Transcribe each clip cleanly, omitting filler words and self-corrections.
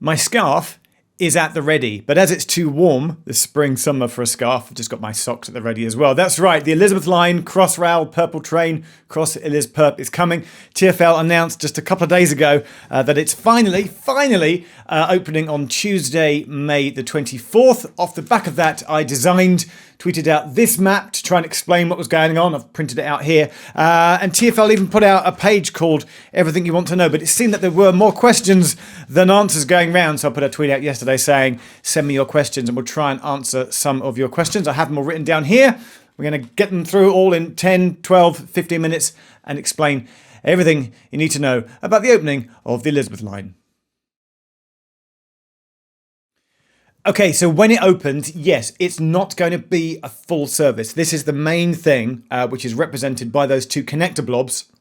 My scarf is at the ready, but as it's too warm this spring summer for a scarf, I've just got my socks at the ready as well. That's right, the Elizabeth line Crossrail purple train, Cross Eliz Perp, is coming. TfL announced just a couple of days ago that it's finally opening on Tuesday, May the 24th. Off the back of that, I tweeted out this map to try and explain what was going on. I've printed it out here. And TfL even put out a page called Everything You Want to Know, but it seemed that there were more questions than answers going round. So I put a tweet out yesterday saying, send me your questions and we'll try and answer some of your questions. I have them all written down here. We're going to get them through all in 10, 12, 15 minutes and explain everything you need to know about the opening of the Elizabeth line. Okay, so when it opens, yes, it's not going to be a full service. This is the main thing, which is represented by those two connector blobs,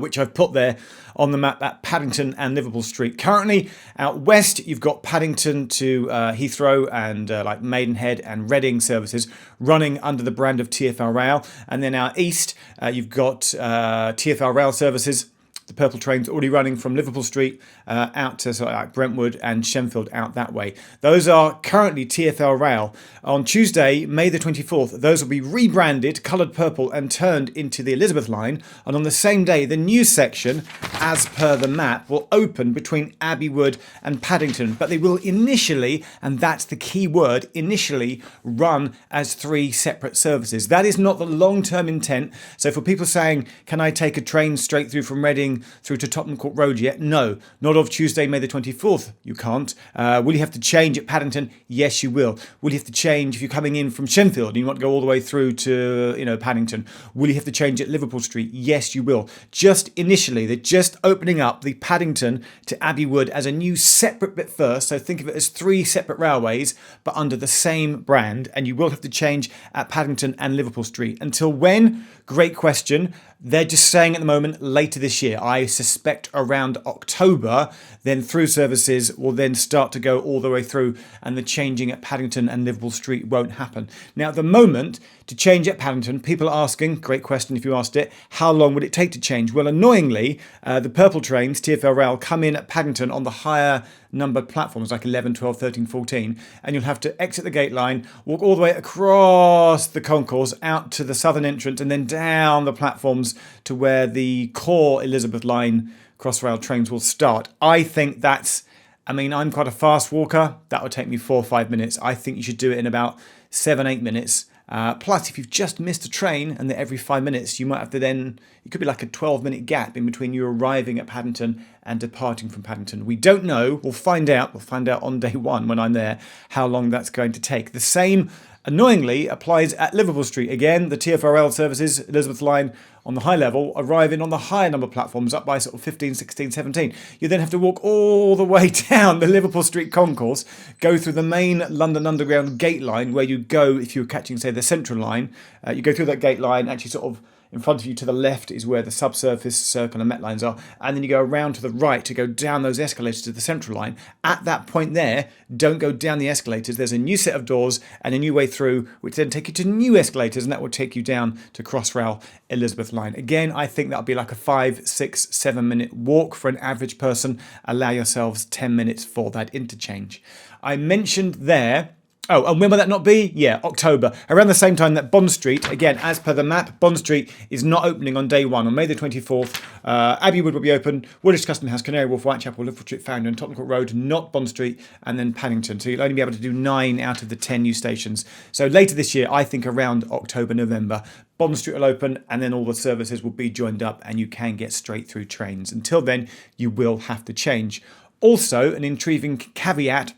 which I've put there on the map at Paddington and Liverpool Street. Currently, out west, you've got Paddington to Heathrow and like Maidenhead and Reading services running under the brand of TfL Rail. And then out east, you've got TfL Rail services. The purple train's already running from Liverpool Street out to sort of like Brentwood and Shenfield out that way. Those are currently TfL Rail. On Tuesday, May the 24th, those will be rebranded, coloured purple and turned into the Elizabeth line. And on the same day, the new section, as per the map, will open between Abbeywood and Paddington. But they will initially, and that's the key word, initially run as three separate services. That is not the long-term intent. So for people saying, can I take a train straight through from Reading through to Tottenham Court Road yet? No, not of Tuesday, May the 24th. You can't. Will you have to change at Paddington? Yes, you will. Will you have to change if you're coming in from Shenfield and you want to go all the way through to, Paddington? Will you have to change at Liverpool Street? Yes, you will. Just initially, they're just opening up the Paddington to Abbeywood as a new separate bit first. So think of it as three separate railways, but under the same brand. And you will have to change at Paddington and Liverpool Street. Until when? Great question. They're just saying at the moment later this year. I suspect around October, then through services will then start to go all the way through and the changing at Paddington and Liverpool Street won't happen. Now at the moment, to change at Paddington, people are asking, great question if you asked it, how long would it take to change? Well, annoyingly, the purple trains, TfL Rail, come in at Paddington on the higher numbered platforms like 11, 12, 13, 14, and you'll have to exit the gate line, walk all the way across the concourse out to the southern entrance and then down the platforms to where the core Elizabeth line Crossrail trains will start. I think I'm quite a fast walker. That would take me 4 or 5 minutes. I think you should do it in about 7, 8 minutes. Plus, if you've just missed a train and they're every 5 minutes, you might have to then, it could be like a 12-minute gap in between you arriving at Paddington and departing from Paddington. We don't know. We'll find out. We'll find out on day one when I'm there how long that's going to take. The same, annoyingly, applies at Liverpool Street. Again, the TfL services, Elizabeth line on the high level, arriving on the higher number platforms up by sort of 15, 16, 17. You then have to walk all the way down the Liverpool Street concourse, go through the main London Underground gate line where you go if you're catching, say, the Central line. You go through that gate line, actually sort of in front of you to the left is where the subsurface, Circle and Met lines are. And then you go around to the right to go down those escalators to the Central line. At that point there, don't go down the escalators. There's a new set of doors and a new way through, which then take you to new escalators, and that will take you down to Crossrail Elizabeth line. Again, I think that'll be like a 5, 6, 7 minute walk for an average person. Allow yourselves 10 minutes for that interchange. I mentioned there, oh, and when will that not be? Yeah, October. Around the same time that Bond Street, again, as per the map, Bond Street is not opening on day one. On May the 24th, Abbeywood will be open, Woolwich Custom House, Canary Wharf, Whitechapel, Liverpool Street, Farringdon, Tottenham Court Road, not Bond Street, and then Paddington. So you'll only be able to do 9 out of the 10 new stations. So later this year, I think around October, November, Bond Street will open and then all the services will be joined up and you can get straight through trains. Until then, you will have to change. Also, an intriguing caveat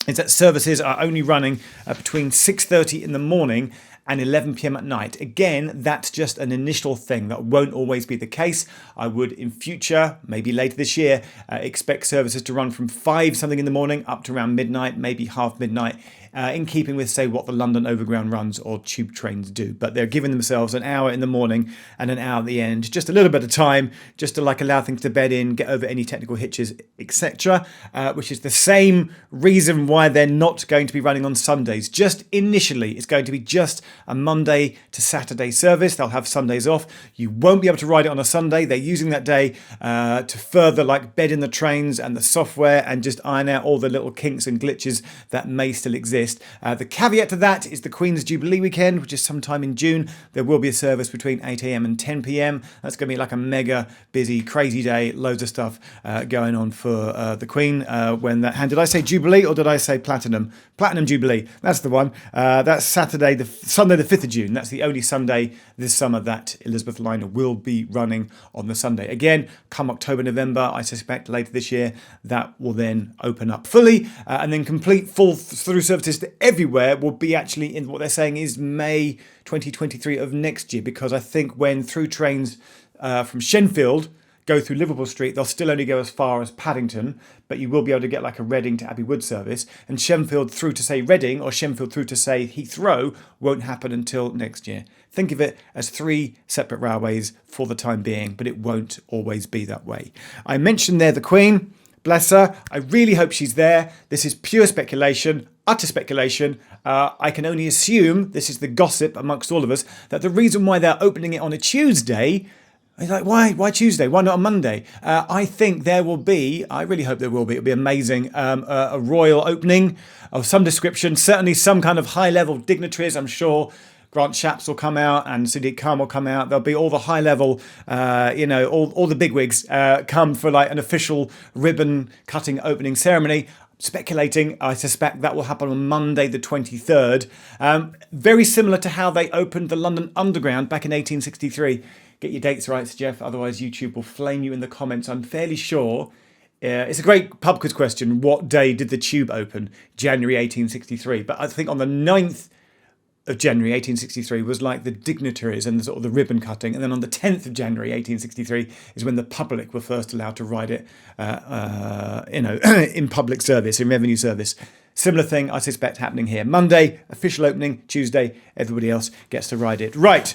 is that services are only running between 6:30 in the morning and 11 p.m. at night. Again, that's just an initial thing. That won't always be the case. I would in future, maybe later this year, expect services to run from 5 something in the morning up to around midnight, maybe half midnight, in keeping with, say, what the London Overground runs or tube trains do. But they're giving themselves an hour in the morning and an hour at the end, just a little bit of time, just to like allow things to bed in, get over any technical hitches, etc., which is the same reason why they're not going to be running on Sundays. Just initially, it's going to be just a Monday to Saturday service. They'll have Sundays off. You won't be able to ride it on a Sunday. They're using that day to further like bed in the trains and the software and just iron out all the little kinks and glitches that may still exist. The caveat to that is the Queen's Jubilee weekend, which is sometime in June. There will be a service between 8 a.m. and 10 p.m. That's going to be like a mega busy, crazy day. Loads of stuff going on for the Queen when that. And did I say Jubilee or did I say Platinum? Platinum Jubilee. That's the one. That's Sunday the 5th of June. That's the only Sunday this summer that Elizabeth Line will be running on the Sunday. Again, come October, November, I suspect later this year, that will then open up fully and then complete full through services to everywhere will be actually in what they're saying is May 2023 of next year, because I think when through trains from Shenfield go through Liverpool Street, they'll still only go as far as Paddington, but you will be able to get like a Reading to Abbey Wood service, and Shenfield through to say Reading or Shenfield through to say Heathrow won't happen until next year. Think of it as 3 separate railways for the time being, but it won't always be that way. I mentioned there the Queen, bless her. I really hope she's there. This is pure speculation, utter speculation. I can only assume, this is the gossip amongst all of us, that the reason why they're opening it on a Tuesday, it's like, why Tuesday? Why not on Monday? I think there will be, I really hope there will be, it'll be amazing, a royal opening of some description, certainly some kind of high-level dignitaries, I'm sure. Grant Shapps will come out and Sadiq Khan will come out. There'll be all the high-level, all the bigwigs come for like an official ribbon-cutting opening ceremony. Speculating, I suspect that will happen on Monday the 23rd. Very similar to how they opened the London Underground back in 1863. Get your dates right, Jeff, otherwise YouTube will flame you in the comments. I'm fairly sure. It's a great pub quiz question. What day did the Tube open? January 1863. But I think on the 9th of January 1863 was like the dignitaries and the sort of the ribbon cutting, and then on the 10th of January 1863 is when the public were first allowed to ride it, in public service, in revenue service. Similar thing, I suspect, happening here. Monday, official opening. Tuesday, everybody else gets to ride it. Right.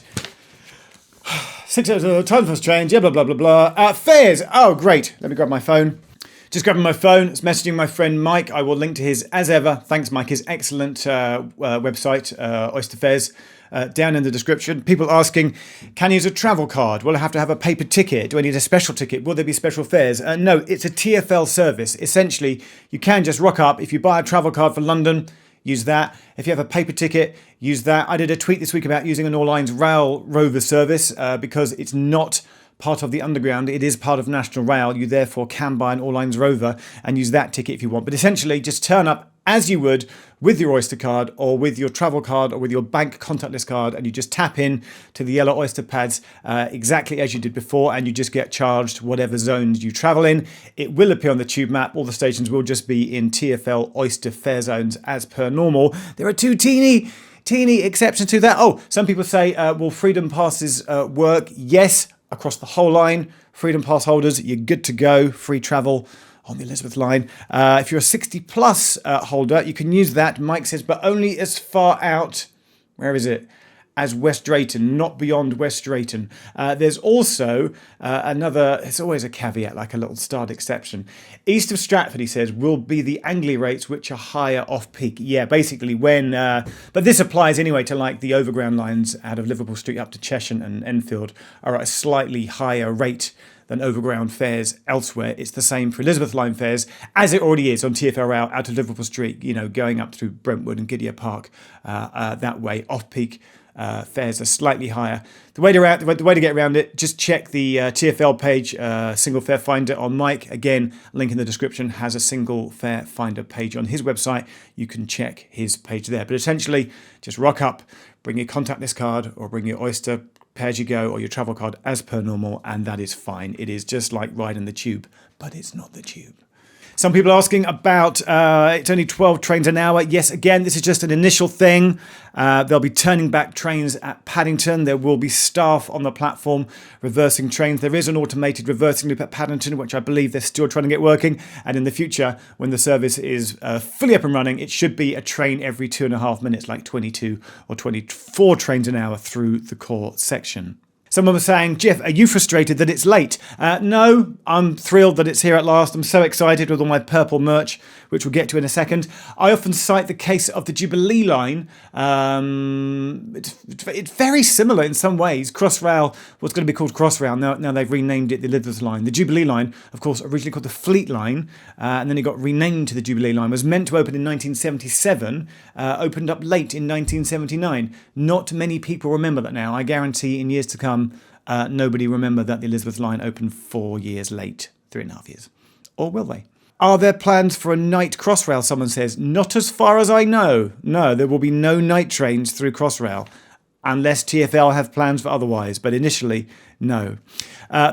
6 hours, time for change, yeah, blah, blah, blah, blah. Fares. Oh, great. Let me grab my phone. Just grabbing my phone, it's messaging my friend Mike. I will link to his, as ever, thanks Mike, his excellent website, Oyster Fares, down in the description. People asking, can I use a travel card? Will I have to have a paper ticket? Do I need a special ticket? Will there be special fares? No, it's a TfL service. Essentially, you can just rock up. If you buy a travel card for London, use that. If you have a paper ticket, use that. I did a tweet this week about using an All Lines Rail Rover service because it's not part of the Underground. It is part of National Rail. You therefore can buy an All Lines Rover and use that ticket if you want. But essentially, just turn up as you would with your Oyster card or with your travel card or with your bank contactless card, and you just tap in to the yellow Oyster pads exactly as you did before, and you just get charged whatever zones you travel in. It will appear on the Tube map. All the stations will just be in TfL Oyster fare zones as per normal. There are 2 teeny exceptions to that. Oh, some people say, will Freedom Passes work? Yes, across the whole line. Freedom Pass holders, you're good to go. Free travel on the Elizabeth line. If you're a 60 plus holder, you can use that, Mike says, but only as far out, where is it, as West Drayton, not beyond West Drayton. There's also another, it's always a caveat, like a little starred exception. East of Stratford, he says, will be the Anglia rates, which are higher off-peak. Yeah, basically when, but this applies anyway to like the overground lines out of Liverpool Street up to Cheshire and Enfield are at a slightly higher rate than overground fares elsewhere. It's the same for Elizabeth Line fares, as it already is on TfL Rail out of Liverpool Street, going up through Brentwood and Gidea Park that way. Off-peak fares are slightly higher. The way to get around it, just check the TfL page, Single Fare Finder on Mike. Again, link in the description, has a Single Fare Finder page on his website. You can check his page there. But essentially, just rock up, bring your contactless card or bring your Oyster pay as you go or your travel card as per normal, and that is fine. It is just like riding the Tube, but it's not the Tube. Some people asking about, it's only 12 trains an hour. Yes, again, this is just an initial thing. They'll be turning back trains at Paddington. There will be staff on the platform reversing trains. There is an automated reversing loop at Paddington, which I believe they're still trying to get working. And in the future, when the service is fully up and running, it should be a train every 2.5 minutes, like 22 or 24 trains an hour through the core section. Someone was saying, Jeff, are you frustrated that it's late? No, I'm thrilled that it's here at last. I'm so excited with all my purple merch, which we'll get to in a second. I often cite the case of the Jubilee line. It's very similar in some ways. Crossrail was going to be called Crossrail. Now they've renamed it the Elizabeth line. The Jubilee line, of course, originally called the Fleet line, and then it got renamed to the Jubilee line, was meant to open in 1977, opened up late in 1979. Not many people remember that now. I guarantee in years to come, nobody remember that the Elizabeth line opened 4 years late, 3.5 years. Or will they? Are there plans for a night Crossrail, someone says? Not as far as I know. No, there will be no night trains through Crossrail, unless TfL have plans for otherwise. But initially, no.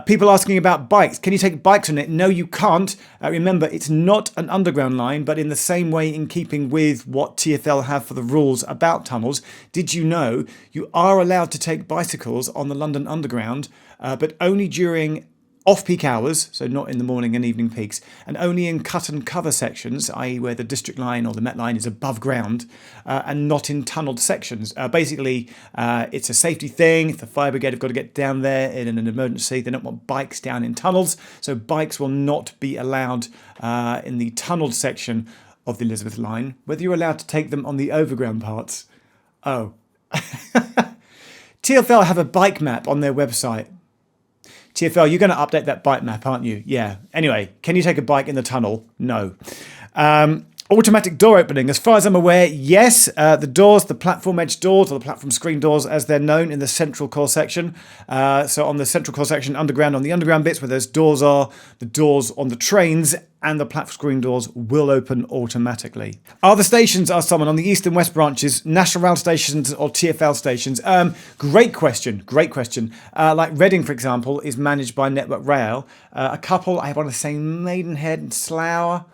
People asking about bikes. Can you take bikes on it? No, you can't. Remember, it's not an underground line, but in the same way, in keeping with what TfL have for the rules about tunnels, did you know you are allowed to take bicycles on the London Underground, but only during off-peak hours, so not in the morning and evening peaks, and only in cut and cover sections, i.e. where the District line or the Met line is above ground, and not in tunnelled sections. Basically, it's a safety thing. If the fire brigade have got to get down there in an emergency, they don't want bikes down in tunnels, so bikes will not be allowed in the tunnelled section of the Elizabeth line. Whether you're allowed to take them on the overground parts. Oh. TfL have a bike map on their website. TfL, you're going to update that bike map, aren't you? Yeah. Anyway, can you take a bike in the tunnel? No. Automatic door opening. As far as I'm aware, yes. The doors, the platform edge doors, or the platform screen doors, as they're known in the central core section. So on the central core section, underground, on the underground bits where those doors are, the doors on the trains and the platform screen doors will open automatically. Are the stations, asked someone, on the east and west branches, National Rail stations or TfL stations? Great question, great question. Like Reading, for example, is managed by Network Rail. A couple, I want to say Maidenhead and Slough,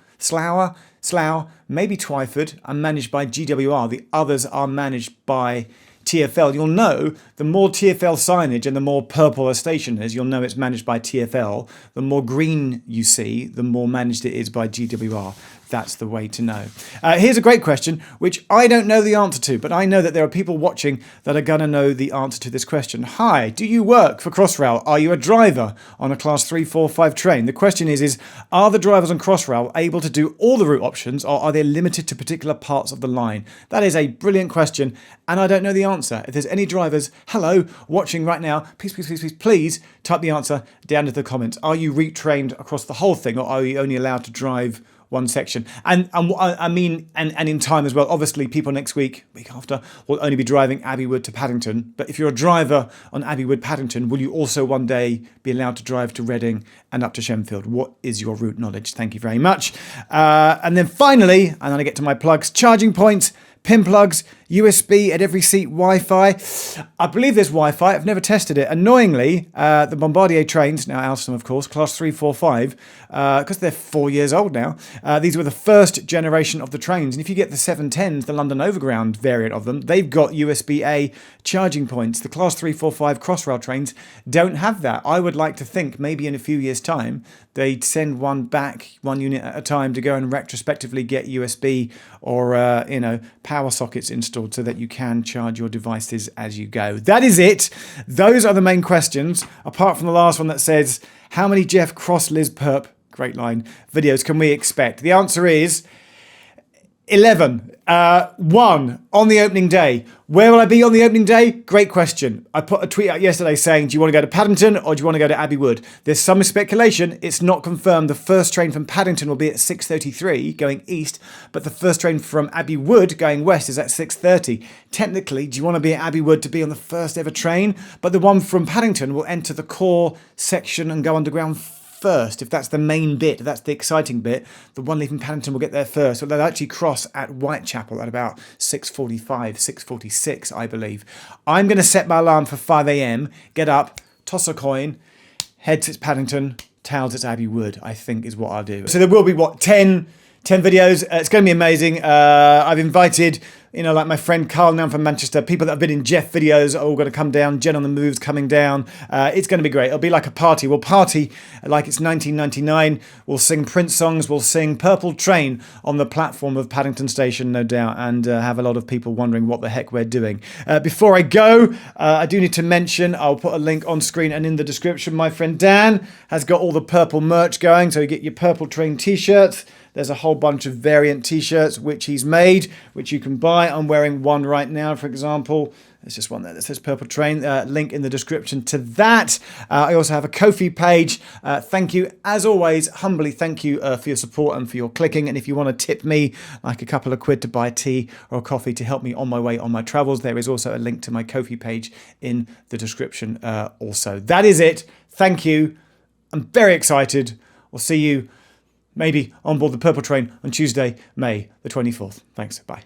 maybe Twyford, are managed by GWR. The others are managed by TfL. You'll know the more TfL signage and the more purple a station is, you'll know it's managed by TfL. The more green you see, the more managed it is by GWR. That's the way to know. Here's a great question, which I don't know the answer to, but I know that there are people watching that are going to know the answer to this question. Hi, do you work for Crossrail? Are you a driver on a Class 3, 4, 5 train? The question is are the drivers on Crossrail able to do all the route options, or are they limited to particular parts of the line? That is a brilliant question, and I don't know the answer. If there's any drivers, hello, watching right now, please type the answer down into the comments. Are you route trained across the whole thing, or are you only allowed to drive one section? And in time as well, obviously people next week after, will only be driving Abbey Wood to Paddington. But if you're a driver on Abbey Wood Paddington, will you also one day be allowed to drive to Reading and up to Shenfield? What is your route knowledge? Thank you very much. And then finally, and then I get to my plugs, charging points, pin plugs, USB at every seat, Wi-Fi. I believe there's Wi-Fi. I've never tested it. Annoyingly, the Bombardier trains, now Alstom of course, Class 3, 4, 5, because they're 4 years old now, these were the first generation of the trains. And if you get the 710s, the London Overground variant of them, they've got USB-A charging points. The Class 3, 4, 5 Crossrail trains don't have that. I would like to think maybe in a few years' time, they'd send one back, one unit at a time, to go and retrospectively get USB or, power sockets installed so that you can charge your devices as you go. That is it. Those are the main questions, apart from the last one that says, how many Jeff Cross Liz Perp, great line, videos can we expect? The answer is 11. 1 on the opening day. Where will I be on the opening day? Great question. I put a tweet out yesterday saying, do you want to go to Paddington or do you want to go to Abbey Wood? There's some speculation. It's not confirmed. The first train from Paddington will be at 6:33 going east, but the first train from Abbey Wood going west is at 6:30. Technically, do you want to be at Abbey Wood to be on the first ever train? But the one from Paddington will enter the core section and go underground first. If that's the main bit, if that's the exciting bit, the one leaving Paddington will get there first. So they'll actually cross at Whitechapel at about 6:45, 6:46, I believe. I'm going to set my alarm for 5 a.m, get up, toss a coin, head to Paddington, tails it's Abbey Wood, I think is what I'll do. So there will be, 10 videos. It's going to be amazing. I've invited you know, like my friend Carl now from Manchester, people that have been in Jeff videos are all going to come down. Jen on the Move's coming down. It's going to be great. It'll be like a party. We'll party like it's 1999. We'll sing Prince songs. We'll sing Purple Train on the platform of Paddington Station, no doubt, and have a lot of people wondering what the heck we're doing. Before I go, I do need to mention, I'll put a link on screen and in the description. My friend Dan has got all the purple merch going, so you get your Purple Train t-shirts. There's a whole bunch of variant t-shirts which he's made, which you can buy. I'm wearing one right now, for example. There's just one there that says Purple Train. Link in the description to that. I also have a Ko-fi page. Thank you, as always, humbly thank you for your support and for your clicking. And if you want to tip me like a couple of quid to buy a tea or a coffee to help me on my way on my travels, there is also a link to my Ko-fi page in the description also. That is it. Thank you. I'm very excited. We'll see you maybe on board the Purple Train on Tuesday, May the 24th. Thanks. Bye.